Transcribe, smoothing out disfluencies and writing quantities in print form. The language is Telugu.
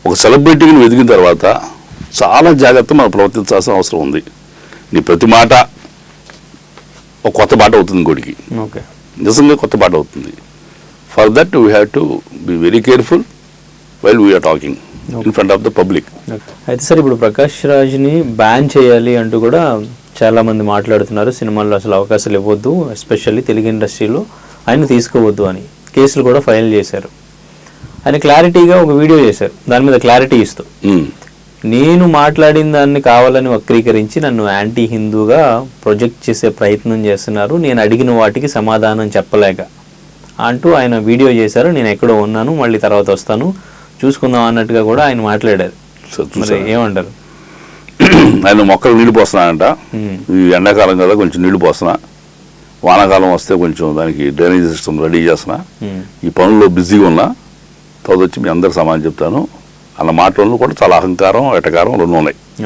ఒక సెలబ్రిటీని వెతికిన తర్వాత చాలా జాగ్రత్త మనం ప్రవర్తించాల్సిన అవసరం ఉంది. నీ ప్రతి మాట ఒక కొత్త మాట అవుతుంది ఇంకోటికి, నిజంగా కొత్త మాట అవుతుంది. For that we have to be very careful while we are talking in front of the public. అయితే సార్ ఇప్పుడు ప్రకాష్ రాజ్ని బ్యాన్ చేయాలి అంటూ కూడా చాలామంది మాట్లాడుతున్నారు. సినిమాల్లో అసలు అవకాశాలు ఇవ్వద్దు, ఎస్పెషల్లీ తెలుగు ఇండస్ట్రీలో ఆయన తీసుకోవద్దు అని కేసులు కూడా ఫైల్ చేశారు. ఆయన క్లారిటీగా ఒక వీడియో చేశారు, దాని మీద క్లారిటీ ఇస్తూ నేను మాట్లాడిన దాన్ని కావాలని వక్రీకరించి నన్ను యాంటీ హిందూగా ప్రొజెక్ట్ చేసే ప్రయత్నం చేస్తున్నారు, నేను అడిగిన వాటికి సమాధానం చెప్పలేక అంటూ ఆయన వీడియో చేశారు. నేను ఎక్కడో ఉన్నాను, మళ్ళీ తర్వాత వస్తాను చూసుకుందాం అన్నట్టుగా కూడా ఆయన మాట్లాడారు. మరి ఏమంటారు? ఆయన మొక్కలు నీళ్లు పోస్తున్నానంట, ఈ ఎండాకాలం కదా కొంచెం నీళ్లు పోస్తున్నా, వానాకాలం వస్తే కొంచెం దానికి డ్రైనేజ్ సిస్టమ్ రెడీ చేస్తున్నా, ఈ పనుల్లో బిజీగా ఉన్నా, తర్వాత వచ్చి మీ అందరికి సమాధానం చెప్తాను అన్న మాటల్లో కూడా చాలా అహంకారం ఎటకారం రెండు ఉన్నాయి.